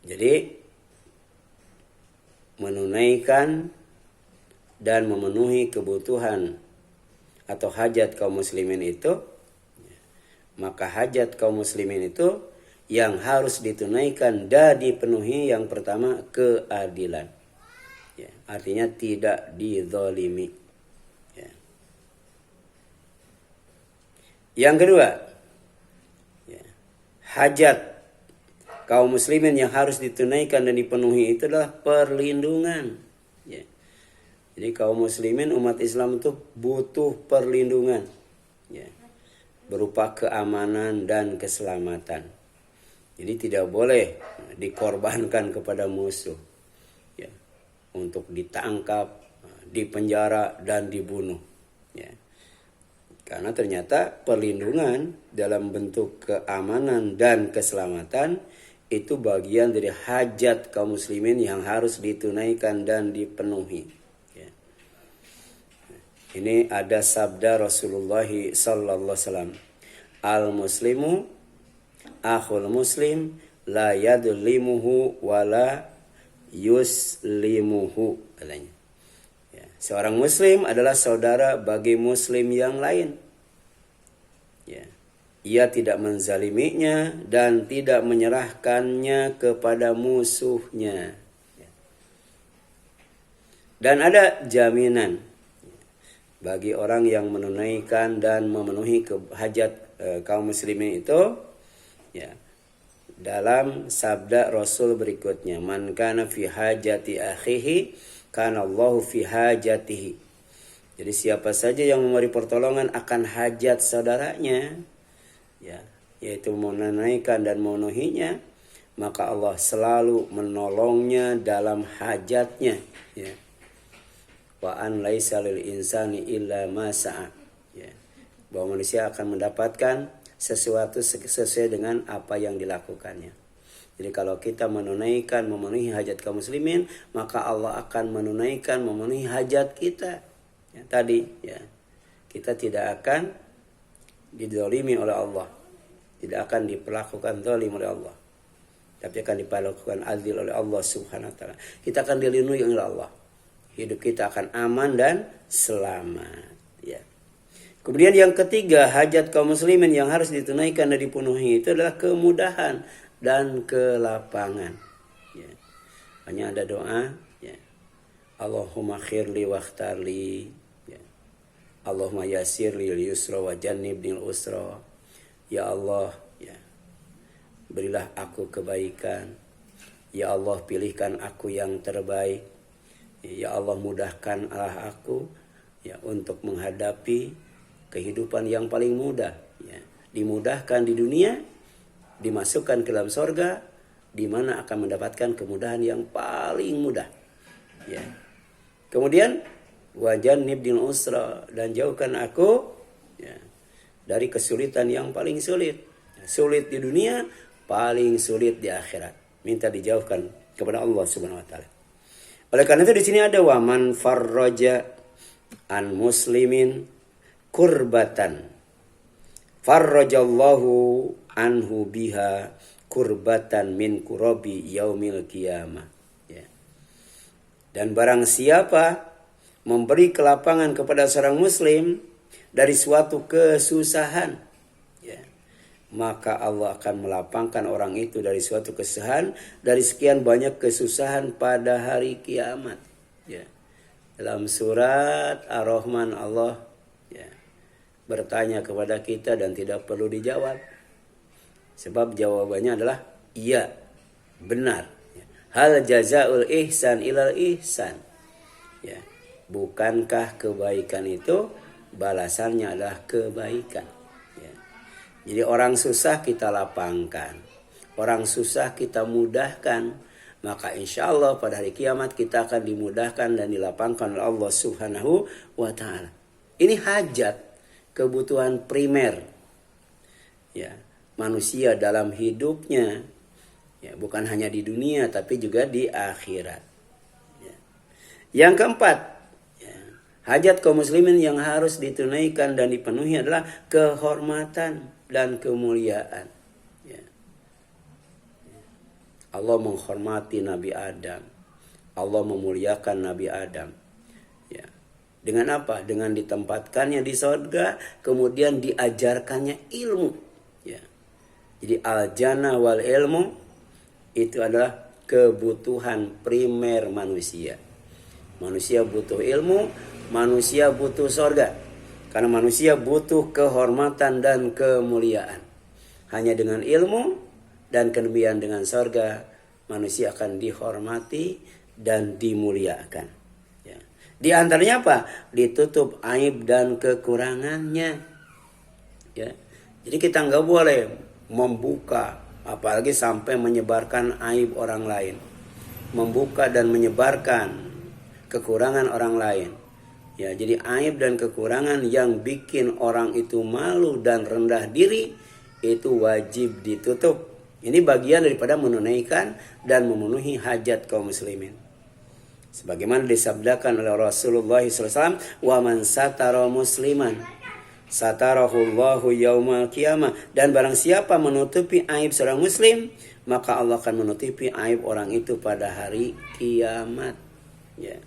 Jadi menunaikan dan memenuhi kebutuhan atau hajat kaum muslimin itu, maka hajat kaum muslimin itu yang harus ditunaikan dan dipenuhi yang pertama keadilan. Ya, artinya tidak dizalimi. Ya. Yang kedua, ya, hajat kaum muslimin yang harus ditunaikan dan dipenuhi itu adalah perlindungan. Ya. Jadi kaum muslimin umat Islam itu butuh perlindungan, ya, berupa keamanan dan keselamatan. Jadi tidak boleh dikorbankan kepada musuh, ya, untuk ditangkap, dipenjara dan dibunuh. Ya. Karena ternyata perlindungan dalam bentuk keamanan dan keselamatan itu bagian dari hajat kaum muslimin yang harus ditunaikan dan dipenuhi. Ya. Ini ada sabda Rasulullah sallallahu alaihi wasallam, al-muslimu akhul muslim la yadlimuhu wala yuslimuhu. Ya. Seorang muslim adalah saudara bagi muslim yang lain. Ya. Ia tidak menzaliminya dan tidak menyerahkannya kepada musuhnya. Dan ada jaminan bagi orang yang menunaikan dan memenuhi hajat kaum muslimin itu, ya, dalam sabda Rasul berikutnya, man kana fi hajati akhihi kana Allahu fi hajatihi. Jadi siapa saja yang memberi pertolongan akan hajat saudaranya, ya, yaitu menunaikan dan memenuhinya, maka Allah selalu menolongnya dalam hajatnya. Ya. Wa an laisa lil insani illa ma sa'a. Ya. Bahwa manusia akan mendapatkan sesuatu sesuai dengan apa yang dilakukannya. Jadi kalau kita menunaikan, memenuhi hajat kaum muslimin, maka Allah akan menunaikan, memenuhi hajat kita. Ya, tadi, ya, kita tidak akan dizalimi oleh Allah, tidak akan diperlakukan zalim oleh Allah, tapi akan diperlakukan adil oleh Allah subhanahu wa ta'ala. Kita akan dilindungi oleh Allah, hidup kita akan aman dan selamat. Ya. Kemudian yang ketiga, hajat kaum muslimin yang harus ditunaikan dan dipenuhi itu adalah kemudahan dan kelapangan. Ya. Hanya ada doa, ya, Allahumma khirli wakhtarli, ya, Allahumma yassirli yusra wa jannibnil usra. Ya Allah, ya, berilah aku kebaikan. Ya Allah, pilihkan aku yang terbaik. Ya Allah, mudahkanlah aku, ya, untuk menghadapi kehidupan yang paling mudah. Ya. Dimudahkan di dunia, dimasukkan ke dalam sorga, di mana akan mendapatkan kemudahan yang paling mudah. Ya. Kemudian wajan nibdil usra, dan jauhkan aku, ya, dari kesulitan yang paling sulit. Sulit di dunia, paling sulit di akhirat. Minta dijauhkan kepada Allah subhanahu wa ta'ala. Oleh karena itu di sini ada waman farraja an muslimin kurbatan farrajallahu anhu biha kurbatan min kurabi yaumil qiyamah. Ya. Dan barang siapa memberi kelapangan kepada seorang muslim dari suatu kesusahan, ya, maka Allah akan melapangkan orang itu dari suatu kesusahan, dari sekian banyak kesusahan pada hari kiamat. Ya. Dalam surat Ar-Rahman Allah, ya, bertanya kepada kita dan tidak perlu dijawab. Sebab jawabannya adalah iya, benar. Ya. Hal jazaul ihsan ilal ihsan. Ya. Bukankah kebaikan itu balasannya adalah kebaikan? Ya. Jadi orang susah kita lapangkan, orang susah kita mudahkan, maka insya Allah pada hari kiamat kita akan dimudahkan dan dilapangkan oleh Allah subhanahu wa ta'ala. Ini hajat, kebutuhan primer, ya, manusia dalam hidupnya, ya, bukan hanya di dunia tapi juga di akhirat. Ya. Yang keempat, ya, hajat kaum muslimin yang harus ditunaikan dan dipenuhi adalah kehormatan dan kemuliaan. Ya. Allah menghormati Nabi Adam. Allah memuliakan Nabi Adam. Ya. Dengan apa? Dengan ditempatkannya di surga, kemudian diajarkannya ilmu. Ya. Jadi al-jannah wal ilmu itu adalah kebutuhan primer manusia. Manusia butuh ilmu, manusia butuh surga. Karena manusia butuh kehormatan dan kemuliaan. Hanya dengan ilmu dan kemudian dengan surga, manusia akan dihormati dan dimuliakan. Ya. Di antaranya apa? Ditutup aib dan kekurangannya. Ya. Jadi kita nggak boleh membuka, apalagi sampai menyebarkan aib orang lain. Membuka dan menyebarkan kekurangan orang lain. Ya, jadi aib dan kekurangan yang bikin orang itu malu dan rendah diri itu wajib ditutup. Ini bagian daripada menunaikan dan memenuhi hajat kaum muslimin. Sebagaimana disabdakan oleh Rasulullah SAW, "Wa man satara musliman satarahullahu yaumal qiyamah." Dan barang siapa menutupi aib seorang muslim, maka Allah akan menutupi aib orang itu pada hari kiamat. Ya.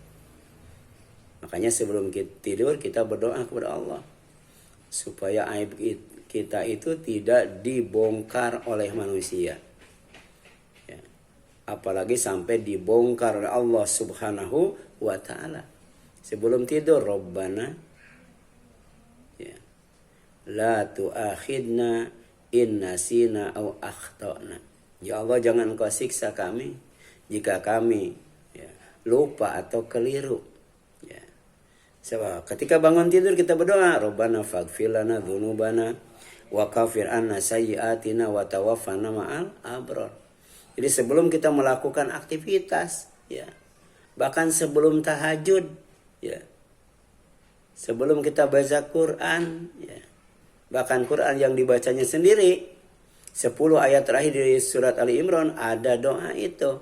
Makanya sebelum kita tidur kita berdoa kepada Allah supaya aib kita itu tidak dibongkar oleh manusia. Ya. Apalagi sampai dibongkar oleh Allah Subhanahu wa ta'ala. Sebelum tidur, Rabbana ya, la tu'akhidna in nasina au akhtana. Ya Allah, jangan Engkau siksa kami jika kami ya, lupa atau keliru. Ya. Sebab ketika bangun tidur kita berdoa, Rabbana faghfir lana dzunubana wa kafir anna sayyi'atina wa tawaffana ma'al abrar. Jadi sebelum kita melakukan aktivitas, ya, bahkan sebelum tahajud, ya, sebelum kita baca Quran, ya, bahkan Quran yang dibacanya sendiri, 10 ayat terakhir dari surat Ali Imran ada doa itu,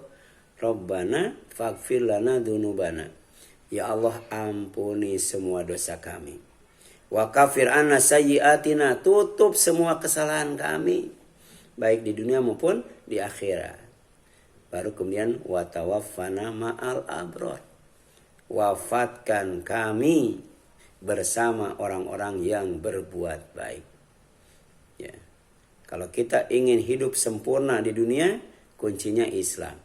Rabbana faghfir lana dzunubana. Ya Allah, ampuni semua dosa kami. Wa kafir anna sayyi'atina, tutup semua kesalahan kami baik di dunia maupun di akhirat. Baru kemudian wa tawaffana ma'al abrar, wafatkan kami bersama orang-orang yang berbuat baik. Ya. Kalau kita ingin hidup sempurna di dunia, kuncinya Islam.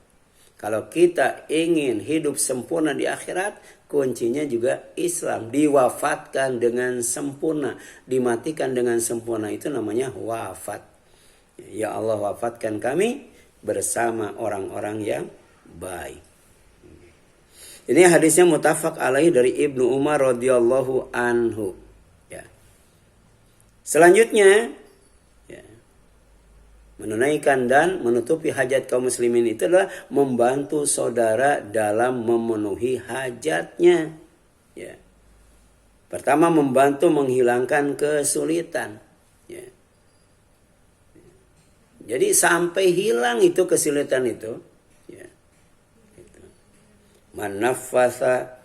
Kalau kita ingin hidup sempurna di akhirat, kuncinya juga Islam. Diwafatkan dengan sempurna, dimatikan dengan sempurna, itu namanya wafat. Ya Allah, wafatkan kami bersama orang-orang yang baik. Ini hadisnya muttafaq alaih dari Ibnu Umar radhiyallahu anhu. Ya. Selanjutnya, ya, menunaikan dan menutupi hajat kaum muslimin itu adalah membantu saudara dalam memenuhi hajatnya. Ya. Pertama, membantu menghilangkan kesulitan. Ya. Jadi sampai hilang itu kesulitan itu. Ya. Itu. Man nafasa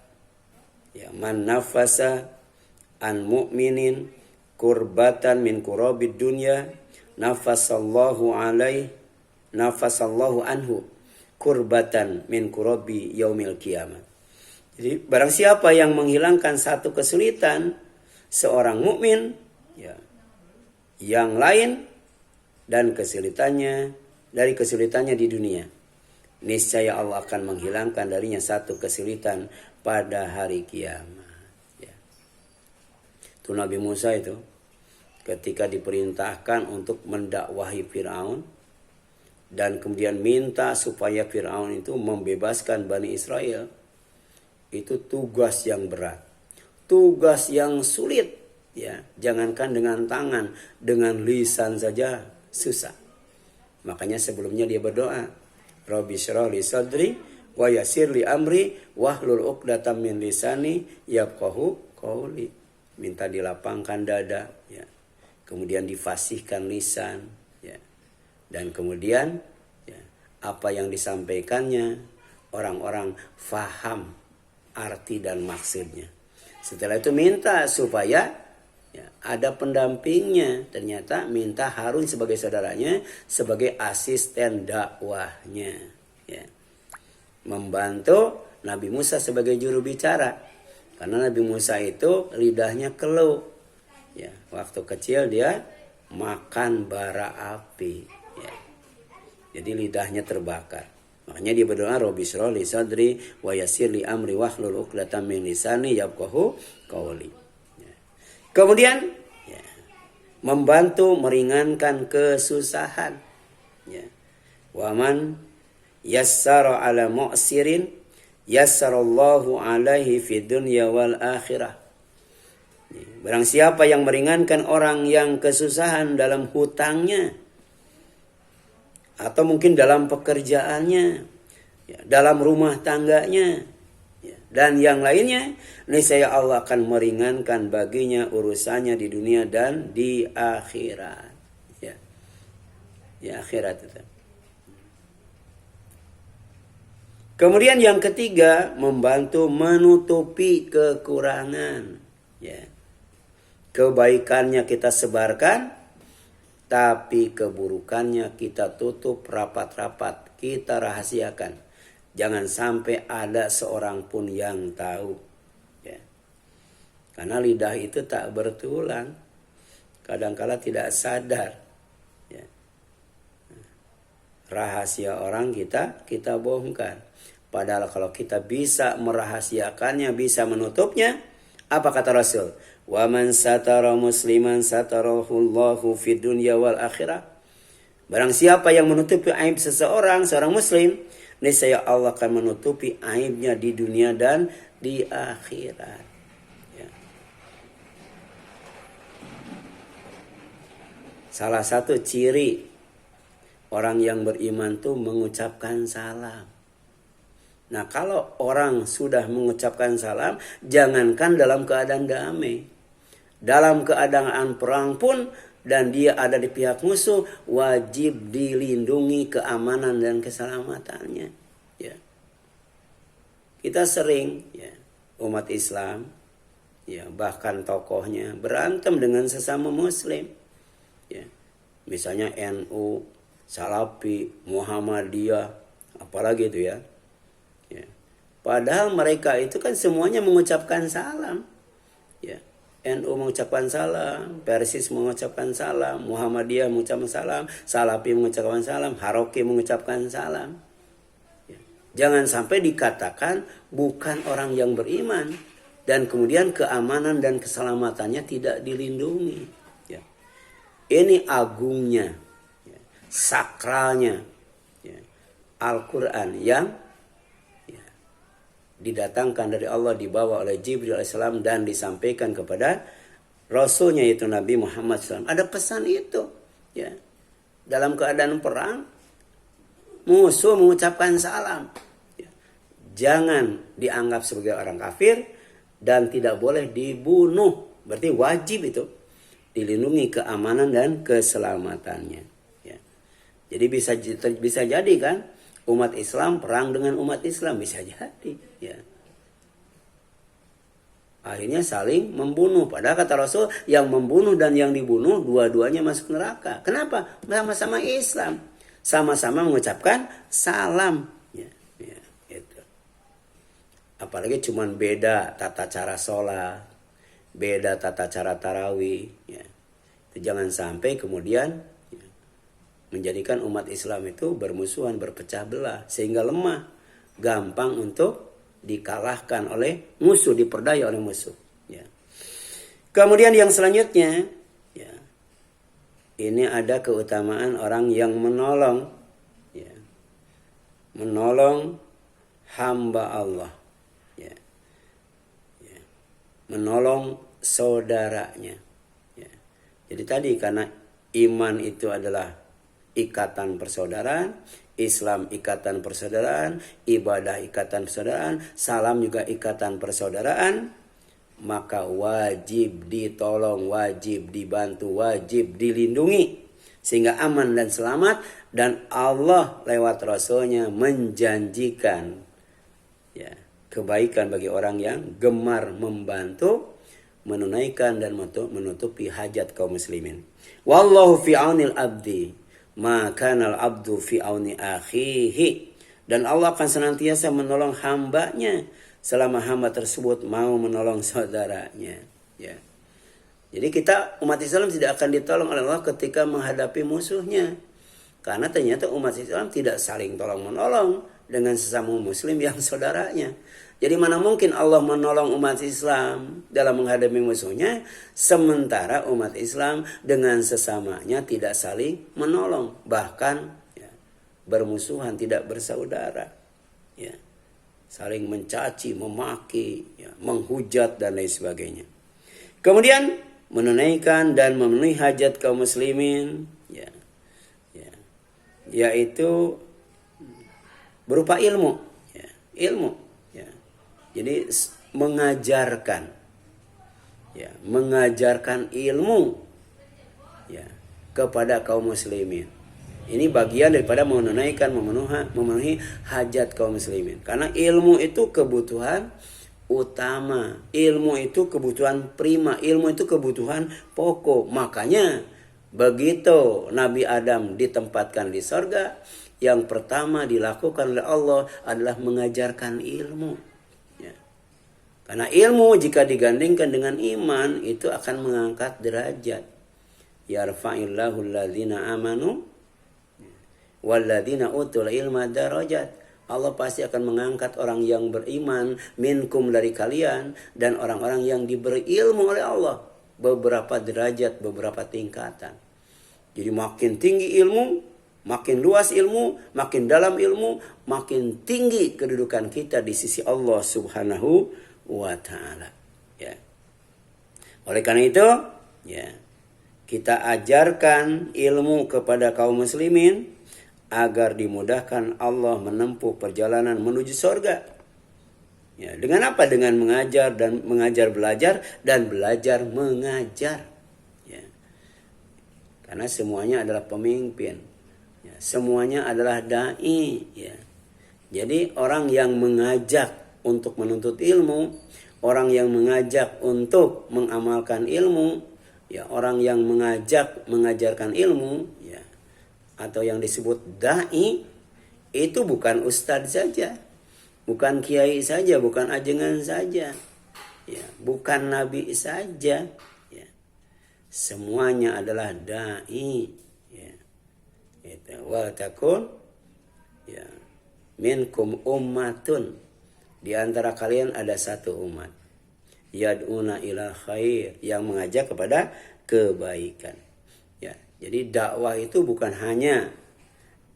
an mu'minin kurbatan min kurabid dunya nafasallahu anhu kurbatan min kurabi yaumil qiyamah. Jadi barang siapa yang menghilangkan satu kesulitan seorang mukmin, ya, yang lain dan kesulitannya dari kesulitannya di dunia, niscaya Allah akan menghilangkan darinya satu kesulitan pada hari kiamat. Ya. Itu Nabi Musa itu ketika diperintahkan untuk mendakwahi Fir'aun dan kemudian minta supaya Fir'aun itu membebaskan Bani Israel, itu tugas yang berat, tugas yang sulit. Ya, jangankan dengan tangan, dengan lisan saja susah. Makanya sebelumnya dia berdoa, Rabbi shrah li sadri wa yassir li amri wahlul 'uqdatam min lisani yafqahu qauli. Minta dilapangkan dada, ya. Kemudian difasihkan lisan, ya. Dan kemudian, ya, apa yang disampaikannya orang-orang faham arti dan maksudnya. Setelah itu minta supaya, Ya, ada pendampingnya, ternyata minta Harun sebagai saudaranya, sebagai asisten dakwahnya. Ya. Membantu Nabi Musa sebagai juru bicara. Karena Nabi Musa itu lidahnya keluh. Ya, waktu kecil dia makan bara api. Ya. Jadi lidahnya terbakar. Makanya dia berdoa, Robbi shrah li sadri wa yassir li amri wahlul 'uqdatam min lisani yafqahu qawli. Kemudian ya, membantu meringankan kesusahan. Ya. Waman yassara ala mu'sirin yassarallahu alaihi fid dunya wal akhirah. Barang siapa yang meringankan orang yang kesusahan dalam hutangnya, atau mungkin dalam pekerjaannya, ya, dalam rumah tangganya, ya, dan yang lainnya, niscaya Allah akan meringankan baginya urusannya di dunia dan di akhirat. Ya, di akhirat itu. Kemudian yang ketiga, membantu menutupi kekurangan. Ya. Kebaikannya kita sebarkan, tapi keburukannya kita tutup rapat-rapat, kita rahasiakan. Jangan sampai ada seorang pun yang tahu. Ya. Karena lidah itu tak bertulang. Kadangkala tidak sadar. Ya. Rahasia orang kita bongkar. Padahal kalau kita bisa merahasiakannya, bisa menutupnya, apa kata Rasul? Wa man satara musliman satarahullahu fid dunya wal akhirah. Barang siapa yang menutupi aib seorang muslim, niscaya Allah akan menutupi aibnya di dunia dan di akhirat. Ya. Salah satu ciri orang yang beriman tuh mengucapkan salam. Nah, kalau orang sudah mengucapkan salam, jangankan dalam keadaan damai, dalam keadaan perang pun, dan dia ada di pihak musuh, wajib dilindungi keamanan dan keselamatannya. Ya. Kita sering, ya, umat Islam, ya, bahkan tokohnya berantem dengan sesama Muslim. Ya. Misalnya NU, Salafi, Muhammadiyah, apalagi itu ya. Ya. Padahal mereka itu kan semuanya mengucapkan salam. Ya. NU mengucapkan salam, Persis mengucapkan salam, Muhammadiyah mengucapkan salam, Salafi mengucapkan salam, Haroki mengucapkan salam. Ya. Jangan sampai dikatakan bukan orang yang beriman dan kemudian keamanan dan keselamatannya tidak dilindungi. Ya. Ini agungnya, ya, sakralnya, ya, Al-Quran yang didatangkan dari Allah, dibawa oleh Jibril alaihissalam dan disampaikan kepada Rasulnya yaitu Nabi Muhammad SAW. Ada pesan itu, ya. Dalam keadaan perang, musuh mengucapkan salam, ya. Jangan dianggap sebagai orang kafir dan tidak boleh dibunuh. Berarti wajib itu dilindungi keamanan dan keselamatannya. Ya. Jadi bisa jadi kan, umat Islam perang dengan umat Islam, bisa jadi. Ya. Akhirnya saling membunuh. Padahal kata Rasul, yang membunuh dan yang dibunuh dua-duanya masuk neraka. Kenapa? Sama-sama Islam, sama-sama mengucapkan salam. Ya, ya, gitu. Apalagi cuman beda tata cara sholat, beda tata cara tarawih. Ya. Itu jangan sampai kemudian menjadikan umat Islam itu bermusuhan, berpecah belah, sehingga lemah, gampang untuk dikalahkan oleh musuh, diperdaya oleh musuh. Ya. Kemudian yang selanjutnya, ya, ini ada keutamaan orang yang menolong, ya, menolong hamba Allah, ya, ya, menolong saudaranya. Ya. Jadi tadi karena iman itu adalah ikatan persaudaraan, Islam ikatan persaudaraan, ibadah ikatan persaudaraan, salam juga ikatan persaudaraan, maka wajib ditolong, wajib dibantu, wajib dilindungi sehingga aman dan selamat. Dan Allah lewat Rasulnya menjanjikan, ya, kebaikan bagi orang yang gemar membantu, menunaikan dan menutupi hajat kaum muslimin. Wallahu fi aunil abdi, ma kanal abdu fi auni akhihi. Dan Allah akan senantiasa menolong hambanya selama hamba tersebut mau menolong saudaranya. Ya. Jadi kita umat Islam tidak akan ditolong oleh Allah ketika menghadapi musuhnya. Karena ternyata umat Islam tidak saling tolong-menolong dengan sesama muslim yang saudaranya. Jadi mana mungkin Allah menolong umat Islam dalam menghadapi musuhnya, sementara umat Islam dengan sesamanya tidak saling menolong. Bahkan ya, bermusuhan, tidak bersaudara. Ya. Saling mencaci, memaki, ya, menghujat dan lain sebagainya. Kemudian menunaikan dan memenuhi hajat kaum muslimin, ya, yaitu berupa ilmu, ya, ilmu, ya. Jadi mengajarkan, ya, mengajarkan ilmu, ya, kepada kaum muslimin. Ini bagian daripada menunaikan, memenuhi hajat kaum muslimin. Karena ilmu itu kebutuhan utama, ilmu itu kebutuhan prima, ilmu itu kebutuhan pokok. Makanya begitu Nabi Adam ditempatkan di sorga, yang pertama dilakukan oleh Allah adalah mengajarkan ilmu. Ya. Karena ilmu jika digandingkan dengan iman itu akan mengangkat derajat. Yarfa'illahu alladhina amanu walladhina utul ilma darajat. Allah pasti akan mengangkat orang yang beriman minkum dari kalian dan orang-orang yang diberi ilmu oleh Allah beberapa derajat, beberapa tingkatan. Jadi makin tinggi ilmu, makin luas ilmu, makin dalam ilmu, makin tinggi kedudukan kita di sisi Allah Subhanahu wa taala. Ya. Oleh karena itu, ya, kita ajarkan ilmu kepada kaum muslimin agar dimudahkan Allah menempuh perjalanan menuju surga. Ya, dengan apa? Dengan mengajar dan mengajar belajar dan belajar mengajar. Ya. Karena semuanya adalah pemimpin. Ya, semuanya adalah dai. Ya. Jadi orang yang mengajak untuk menuntut ilmu, orang yang mengajak untuk mengamalkan ilmu, ya, orang yang mengajak mengajarkan ilmu, ya, atau yang disebut dai, itu bukan ustadz saja, bukan kiai saja, bukan ajengan saja, ya, bukan nabi saja, ya. Semuanya adalah dai, ya. Wa takun, ya, minkum ummatun, di antara kalian ada satu umat, yad'una ila khair, yang mengajak kepada kebaikan. Ya, jadi dakwah itu bukan hanya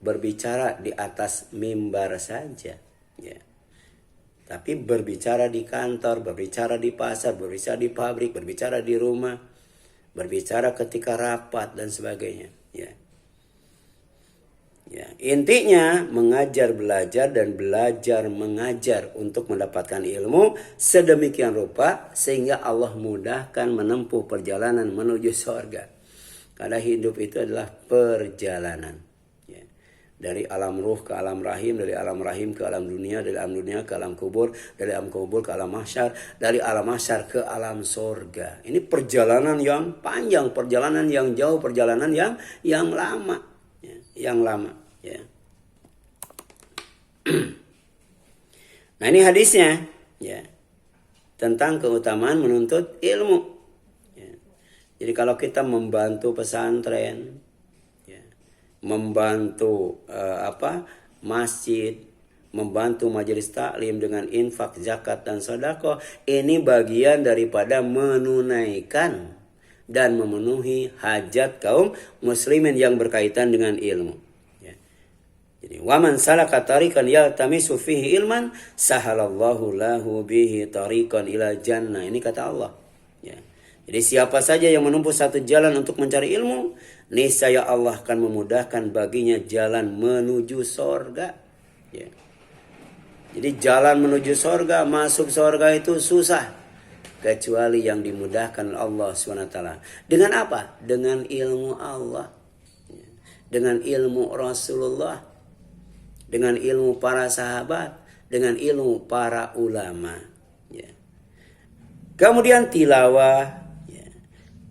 berbicara di atas mimbar saja, ya. Tapi berbicara di kantor, berbicara di pasar, berbicara di pabrik, berbicara di rumah, berbicara ketika rapat dan sebagainya, ya. Ya, intinya mengajar belajar dan belajar mengajar untuk mendapatkan ilmu sedemikian rupa sehingga Allah mudahkan menempuh perjalanan menuju surga. Karena hidup itu adalah perjalanan. Ya. Dari alam ruh ke alam rahim, dari alam rahim ke alam dunia, dari alam dunia ke alam kubur, dari alam kubur ke alam mahsyar, dari alam mahsyar ke alam surga. Ini perjalanan yang panjang, perjalanan yang jauh, perjalanan yang lama. Ya, yang lama. Ya. Nah ini hadisnya, ya, tentang keutamaan menuntut ilmu. Ya. Jadi kalau kita membantu pesantren, ya, membantu masjid, membantu majelis taklim dengan infak, zakat dan sedekah, ini bagian daripada menunaikan dan memenuhi hajat kaum muslimin yang berkaitan dengan ilmu. Jadi waman salaka tariqan yaltamisu fihi ilman sahalallahu lahu bihi tariqan ila jannah. Ini kata Allah. Ya. Jadi siapa saja yang menempuh satu jalan untuk mencari ilmu, niscaya Allah akan memudahkan baginya jalan menuju sorga. Ya. Jadi jalan menuju sorga, masuk sorga itu susah, kecuali yang dimudahkan Allah SWT. Dengan apa? Dengan ilmu Allah, ya. Dengan ilmu Rasulullah, dengan ilmu para sahabat, dengan ilmu para ulama. Ya. Kemudian tilawah, ya,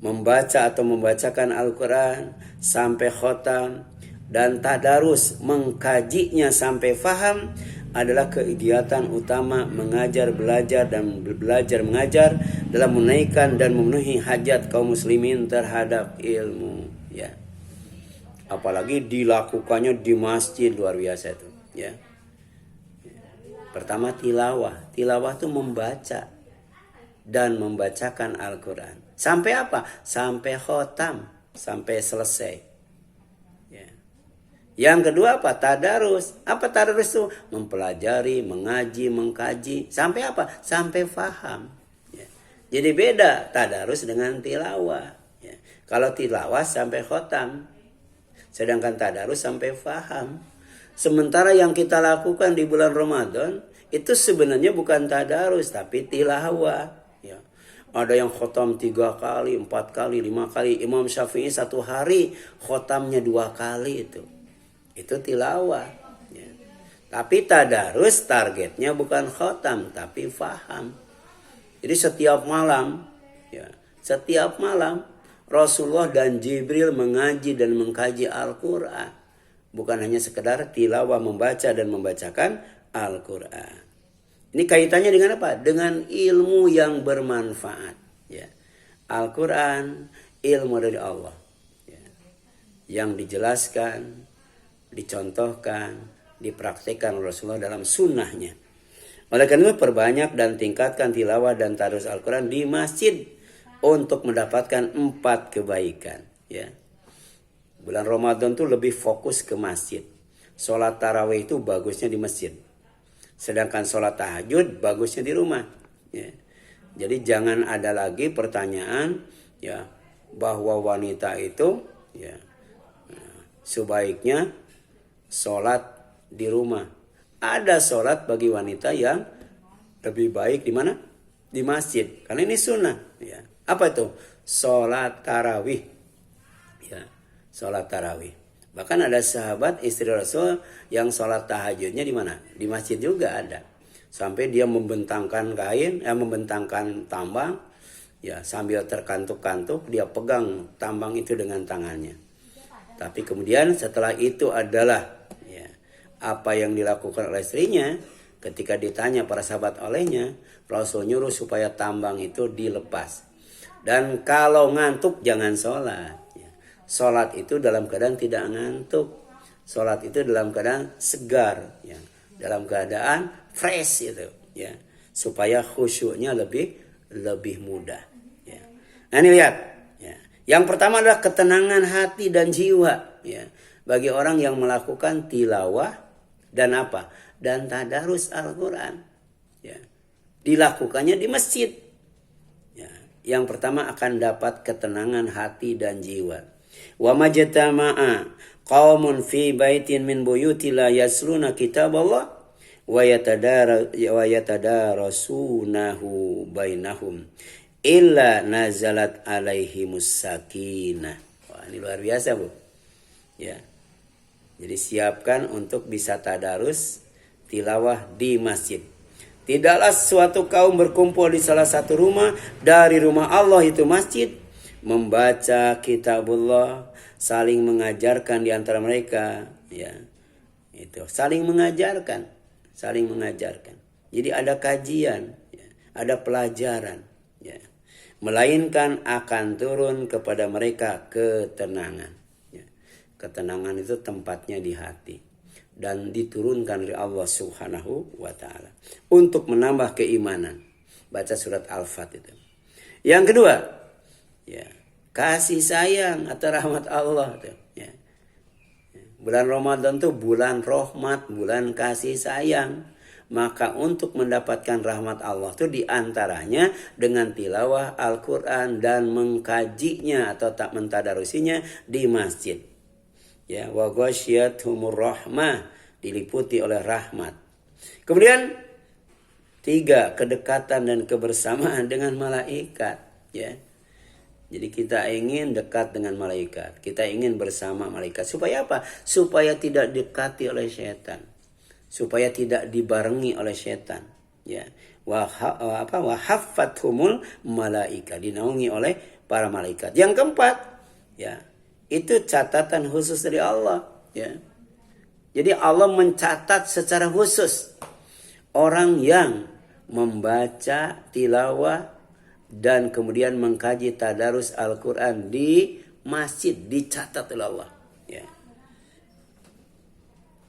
membaca atau membacakan Al-Quran sampai khotam, dan tadarus mengkajinya sampai faham adalah kegiatan utama mengajar, belajar, dan belajar mengajar dalam menaikkan dan memenuhi hajat kaum muslimin terhadap ilmu. Ya. Apalagi dilakukannya di masjid, luar biasa itu. Ya. Pertama tilawah. Tilawah itu membaca dan membacakan Al-Quran. Sampai apa? Sampai khotam, sampai selesai. Ya. Yang kedua apa? Tadarus. Apa tadarus itu? Mempelajari, mengaji, mengkaji. Sampai apa? Sampai faham. Ya. Jadi beda tadarus dengan tilawah. Ya. Kalau tilawah sampai khotam. Sedangkan tadarus sampai faham. Sementara yang kita lakukan di bulan Ramadan itu sebenarnya bukan tadarus tapi tilawah. Ya. Ada yang khotam 3 kali, 4 kali, 5 kali. Imam Syafi'i 1 hari khotamnya 2 kali itu. Itu tilawah. Ya. Tapi tadarus targetnya bukan khotam tapi faham. Jadi setiap malam, ya, setiap malam Rasulullah dan Jibril mengaji dan mengkaji Al-Quran. Bukan hanya sekedar tilawah, membaca dan membacakan Al-Quran. Ini kaitannya dengan apa? Dengan ilmu yang bermanfaat. Ya. Al-Quran, ilmu dari Allah. Ya. Yang dijelaskan, dicontohkan, dipraktikkan Rasulullah dalam sunnahnya. Oleh karena itu perbanyak dan tingkatkan tilawah dan tadarus Al-Quran di masjid untuk mendapatkan 4 kebaikan. Ya. Bulan Ramadan itu lebih fokus ke masjid. Sholat tarawih itu bagusnya di masjid. Sedangkan sholat tahajud bagusnya di rumah. Ya. Jadi jangan ada lagi pertanyaan ya bahwa wanita itu ya sebaiknya sholat di rumah. Ada sholat bagi wanita yang lebih baik di mana? Di masjid. Karena ini sunnah. Ya. Apa itu? Sholat tarawih. Ya. Sholat tarawih. Bahkan ada sahabat istri Rasul yang sholat tahajudnya di mana? Di masjid juga ada. Sampai dia membentangkan kain, membentangkan tambang, ya sambil terkantuk-kantuk dia pegang tambang itu dengan tangannya. Tapi kemudian setelah itu adalah ya, apa yang dilakukan oleh istrinya. Ketika ditanya para sahabat olehnya, Rasul nyuruh supaya tambang itu dilepas. Dan kalau ngantuk jangan sholat. Sholat itu dalam keadaan tidak ngantuk. Sholat itu dalam keadaan segar. Ya. Dalam keadaan fresh itu. Ya. Supaya khusyuknya lebih mudah. Ya. Nah ini lihat. Ya. Yang pertama adalah ketenangan hati dan jiwa. Ya. Bagi orang yang melakukan tilawah dan apa? Dan tadarus Al-Quran. Ya. Dilakukannya di masjid. Ya. Yang pertama akan dapat ketenangan hati dan jiwa. Wa majtama'a qaumun fi baitin min buyuti la yasluna kitaballah wa yatadarasunahu bainahum illa nazalat alaihimus sakinah. Wah, ini luar biasa, Bu. Ya. Jadi siapkan untuk bisa tadarus tilawah di masjid. Tidaklah suatu kaum berkumpul di salah satu rumah dari rumah Allah itu masjid, membaca kitabullah, saling mengajarkan di antara mereka, ya. Itu saling mengajarkan. Jadi ada kajian, ya, ada pelajaran, ya. Melainkan akan turun kepada mereka ketenangan. Ya. Ketenangan itu tempatnya di hati dan diturunkan oleh Allah Subhanahu wa taala untuk menambah keimanan. Baca surat Al-Fat itu. Yang kedua, ya, kasih sayang atau rahmat Allah tuh, ya. Bulan Ramadan tuh bulan rahmat, bulan kasih sayang. Maka untuk mendapatkan rahmat Allah tuh diantaranya dengan tilawah Al-Quran dan mengkajinya atau tak mentadarusinya di masjid. Ya, wa ghasyiyatuhumur rahmah, diliputi oleh rahmat. Kemudian 3, kedekatan dan kebersamaan dengan malaikat, ya. Jadi kita ingin dekat dengan malaikat. Kita ingin bersama malaikat. Supaya apa? Supaya tidak dekati oleh setan. Supaya tidak dibarengi oleh setan. Ya. wa haffathumul malaika, dinaungi oleh para malaikat. Yang keempat, ya, itu catatan khusus dari Allah, ya. Jadi Allah mencatat secara khusus orang yang membaca tilawah dan kemudian mengkaji tadarus Al-Quran di masjid, dicatat oleh Allah, ya.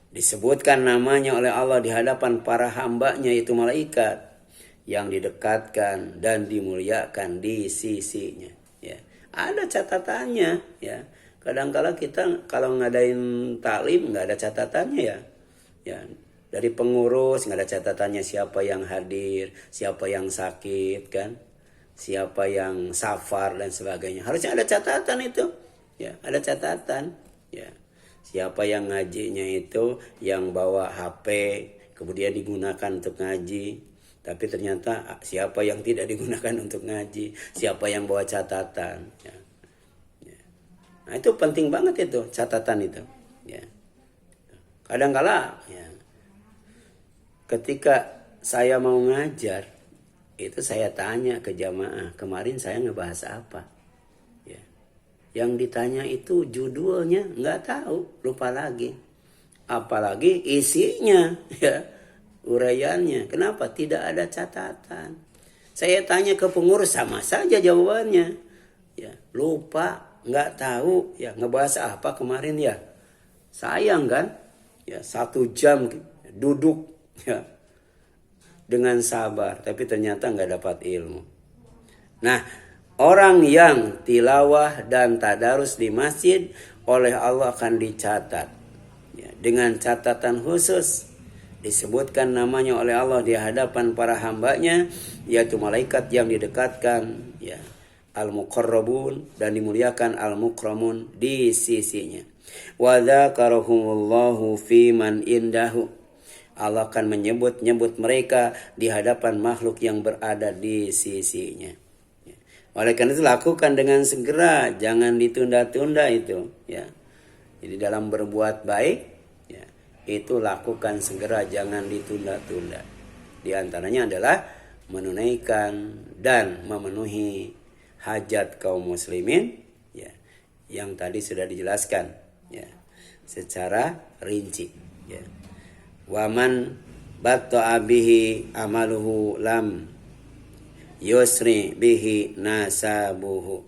Disebutkan namanya oleh Allah di hadapan para hambanya, itu malaikat yang didekatkan dan dimuliakan di sisinya, ya. Ada catatannya, ya. Kadang-kala kita kalau ngadain taklim nggak ada catatannya, ya. Ya, dari pengurus nggak ada catatannya siapa yang hadir, siapa yang sakit, kan, siapa yang safar dan sebagainya. Harusnya ada catatan itu, ya, ada catatan, ya. Siapa yang ngajinya itu yang bawa HP kemudian digunakan untuk ngaji, tapi ternyata siapa yang tidak digunakan untuk ngaji, siapa yang bawa catatan, ya. Nah, itu penting banget itu catatan itu, ya. Kadang-kala, ya, ketika saya mau ngajar itu saya tanya ke jamaah, kemarin saya ngebahas apa, ya. Yang ditanya itu judulnya nggak tahu, lupa lagi, apalagi isinya, ya, uraiannya. Kenapa? Tidak ada catatan. Saya tanya ke pengurus sama saja jawabannya, ya, lupa, nggak tahu, ya, ngebahas apa kemarin, ya. Sayang kan, ya, 1 jam duduk, ya, dengan sabar, tapi ternyata nggak dapat ilmu. Nah, orang yang tilawah dan tadarus di masjid oleh Allah akan dicatat, ya, dengan catatan khusus. Disebutkan namanya oleh Allah di hadapan para hambanya, yaitu malaikat yang didekatkan, ya, al-muqarrabun, dan dimuliakan al-mukramun di sisinya. Wa dzakarahumullahu fi man indahu. Allah akan menyebut-nyebut mereka di hadapan makhluk yang berada di sisinya. Oleh karena itu lakukan dengan segera, jangan ditunda-tunda itu, ya. Jadi dalam berbuat baik, ya, itu lakukan segera, jangan ditunda-tunda. Di antaranya adalah menunaikan dan memenuhi hajat kaum muslimin, ya, yang tadi sudah dijelaskan, ya, secara rinci, ya. Waman batta'a bihi amaluhu lam yusri bihi nasabuhu.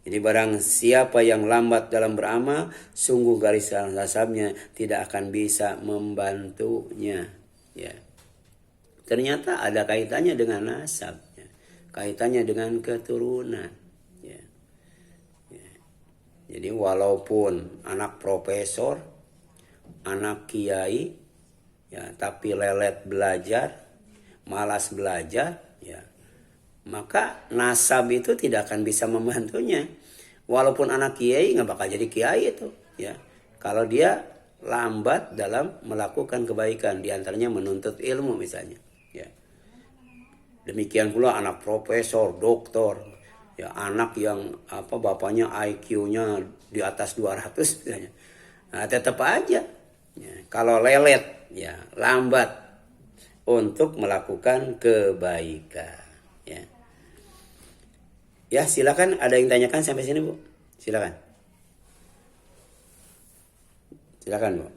Jadi barang siapa yang lambat dalam beramal, sungguh garis nasabnya tidak akan bisa membantunya, ya. Ternyata ada kaitannya dengan nasab, ya. Kaitannya dengan keturunan, ya. Ya. Jadi walaupun anak profesor, anak kiai, ya, tapi lelet belajar, malas belajar, ya, maka nasab itu tidak akan bisa membantunya. Walaupun anak kiai nggak bakal jadi kiai itu, ya, kalau dia lambat dalam melakukan kebaikan, diantaranya menuntut ilmu misalnya, ya. Demikian pula anak profesor, doktor, ya, anak yang bapaknya IQ-nya di atas 200 misalnya, nah, tetap aja, ya, kalau lelet, ya, lambat untuk melakukan kebaikan, ya. Ya, silakan, ada yang tanyakan sampai sini, Bu? Silakan. Silakan, Bu.